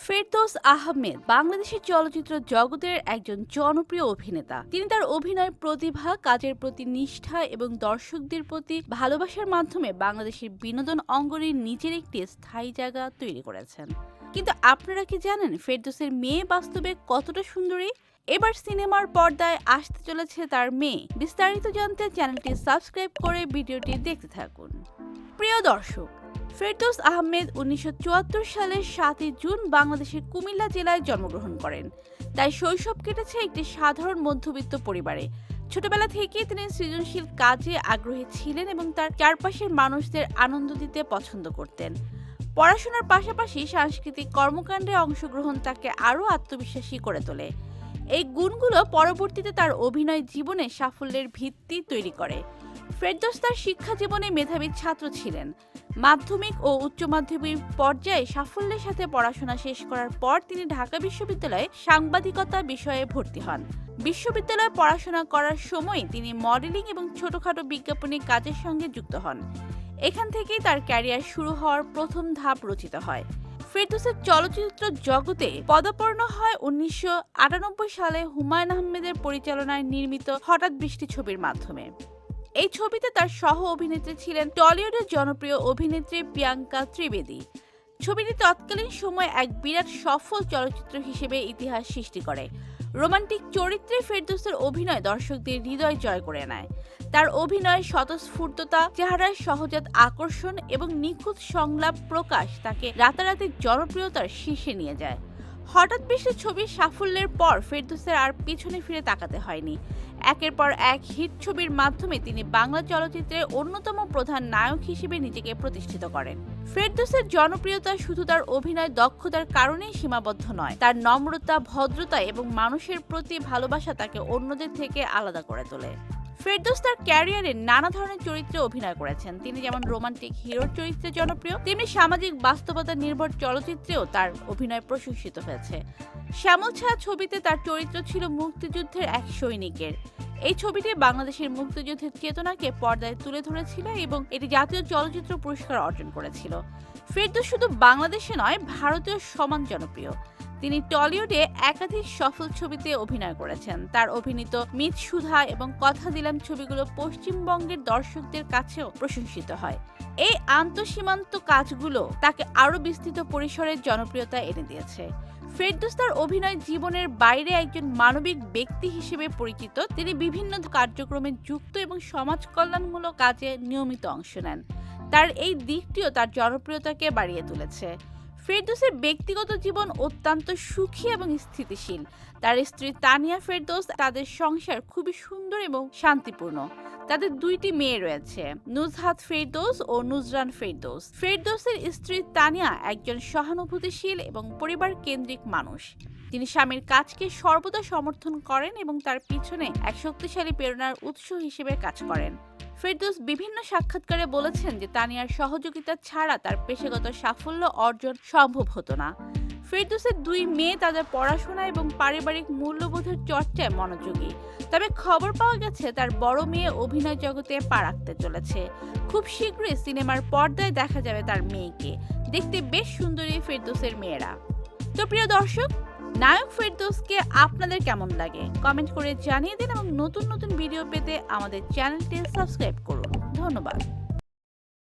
ফেরদৌস আহমেদ বাংলাদেশের চলচ্চিত্র জগতের একজন জনপ্রিয় অভিনেতা। তিনি তার অভিনয় প্রতিভা, কাজের প্রতি নিষ্ঠা এবং দর্শকদের প্রতি ভালোবাসার মাধ্যমে বাংলাদেশের বিনোদন অঙ্গনে নিজের একটি স্থায়ী জায়গা তৈরি করেছেন। কিন্তু আপনারা কি জানেন ফেরদৌসের মেয়ে বাস্তবে কতটা সুন্দরী? এবার সিনেমার পর্দায় আসতে চলেছে তার মেয়ে। বিস্তারিত জানতে চ্যানেলটি সাবস্ক্রাইব করে ভিডিওটি দেখতে থাকুন। প্রিয় দর্শক, ফেরদৌস আহমেদ 1974 সালের 7 জুন বাংলাদেশের কুমিল্লা জেলায় জন্মগ্রহণ করেন। তাই শৈশব কেটেছে একটি সাধারণ মধ্যবিত্ত পরিবারে। ছোটবেলা থেকেই তিনি সৃজনশীল কাজে আগ্রহী ছিলেন এবং তার চারপাশের মানুষদের আনন্দ দিতে পছন্দ করতেন। পড়াশোনার পাশাপাশি সাংস্কৃতিক কর্মকাণ্ডে অংশগ্রহণ তাকে আরও আত্মবিশ্বাসী করে তোলে। এই গুণগুলো পরবর্তীতে তার অভিনয় জীবনে সাফল্যের ভিত্তি তৈরি করে। ফেরদৌস তার শিক্ষা জীবনে মেধাবী ছাত্র ছিলেন। মাধ্যমিক ও উচ্চ মাধ্যমিক পর্যায়ে সাফল্যের সাথে পড়াশোনা শেষ করার পর তিনি ঢাকা বিশ্ববিদ্যালয়ে সাংবাদিকতা বিষয়ে ভর্তি হন। বিশ্ববিদ্যালয়ে পড়াশোনা করার সময় তিনি মডেলিং এবং ছোটখাটো বিজ্ঞাপনী কাজের সঙ্গে যুক্ত হন। এখান থেকেই তার ক্যারিয়ার শুরু হওয়ার প্রথম ধাপ রচিত হয়। ফেরদৌসের চলচ্চিত্র জগতে পদার্পণ হয় 1998 সালে হুমায়ূন আহমেদের পরিচালনায় নির্মিত হঠাৎ বৃষ্টি ছবির মাধ্যমে। এই ছবিতে তার সহ অভিনেত্রী ছিলেন টলিউডের জনপ্রিয় অভিনেত্রী প্রিয়াঙ্কা ত্রিবেদী। ছবিটি তৎকালীন সময়ে এক বিরাট সফল চলচ্চিত্র হিসেবে ইতিহাস সৃষ্টি করে। রোমান্টিক চরিত্রে ফেরদৌসের অভিনয় দর্শকদের হৃদয় জয় করে নেয়। তার অভিনয় স্বতঃস্ফূর্ততা, চেহারার সহজাত আকর্ষণ এবং নিখুঁত সংলাপ প্রকাশ তাকে রাতারাতি জনপ্রিয়তার শীর্ষে নিয়ে যায়। হঠাৎ বৃষ্টি ছবির সাফল্যের পর ফেরদৌসের আর পিছনে ফিরে তাকাতে হয়নি। একের পর এক হিট ছবির মাধ্যমে তিনি বাংলা চলচ্চিত্রের অন্যতম প্রধান নায়ক হিসেবে নিজেকে প্রতিষ্ঠিত করেন। ফেরদৌসের জনপ্রিয়তা শুধু তার অভিনয় দক্ষতার কারণেই সীমাবদ্ধ নয়, তার নম্রতা, ভদ্রতা এবং মানুষের প্রতি ভালোবাসা তাকে অন্যদের থেকে আলাদা করে তোলে। ফেরদৌস তার ক্যারিয়ারে নানা ধরনের চরিত্রে অভিনয় করেছেন। তিনি যেমন রোমান্টিক হিরোর চরিত্রে জনপ্রিয়, তেমনি সামাজিক বাস্তবতা নির্ভর চলচ্চিত্রেও তার অভিনয় প্রশংসিত হয়েছে। শ্যামল ছায়া ছবিতে তার চরিত্র ছিল মুক্তিযুদ্ধের এক সৈনিকের। এই ছবিটি বাংলাদেশের মুক্তিযুদ্ধের চেতনাকে পর্দায় তুলে ধরেছিল এবং এটি জাতীয় চলচ্চিত্র পুরস্কার অর্জন করেছিল। ফেরদৌস শুধু বাংলাদেশে নয়, ভারতীয় সমান জনপ্রিয়। তিনি টলিউডে একাধিক সফল ছবিতে অভিনয় করেছেন। তার অভিনীত মিত সুধা এবং কথা দিলাম ছবিগুলো পশ্চিমবঙ্গের দর্শকদের কাছেও প্রশংসিত হয়। এই আন্তঃসীমান্ত কাজগুলো তাকে আরও বিস্তৃত পরিসরের জনপ্রিয়তা এনে দিয়েছে। ফেরদৌস তার অভিনয় জীবনের বাইরে একজন মানবিক ব্যক্তি হিসেবে পরিচিত। তিনি বিভিন্ন কার্যক্রমে যুক্ত এবং সমাজ কল্যাণমূলক কাজে নিয়মিত অংশ নেন। তার এই দিকটিও তার জনপ্রিয়তাকে বাড়িয়ে তুলেছে। ফেরদৌসের ব্যক্তিগত জীবন অত্যন্ত সুখী এবং স্থিতিশীল। তার স্ত্রী তানিয়া ফেরদৌস, তাদের সংসার খুবই সুন্দর এবং শান্তিপূর্ণ। তাদের 2টি মেয়ে রয়েছে, নুজহাত ফেরদৌস ও নুজরান ফেরদৌস। ফেরদৌসের স্ত্রী তানিয়া একজন সহানুভূতিশীল এবং পরিবার কেন্দ্রিক মানুষ। তিনি স্বামীর কাজকে সর্বদা সমর্থন করেন এবং তার পিছনে এক শক্তিশালী প্রেরণার উৎস হিসেবে কাজ করেন। ফেরদৌস বিভিন্ন সাক্ষাৎকারে বলেছেন যে তানিয়ার সহযোগিতা ছাড়া তার পেশাগত সাফল্য অর্জন সম্ভব হতো না। ফেরদৌসের 2 মেয়ে তাদের পড়াশোনা এবং পারিবারিক মূল্যবোধের চর্চায় মনোযোগী। তবে খবর পাওয়া গেছে তার বড় মেয়ে অভিনয় জগতে পা রাখতে চলেছে। খুব শীঘ্রই সিনেমার পর্দায় দেখা যাবে তার মেয়েকে। দেখতে বেশ সুন্দরী ফেরদৌসের মেয়েরা। তো প্রিয় দর্শক, নায়ক ফেরদৌসকে আপনাদের কেমন লাগে কমেন্ট করে জানিয়ে দিন এবং নতুন নতুন ভিডিও পেতে আমাদের চ্যানেলটি সাবস্ক্রাইব করুন। ধন্যবাদ।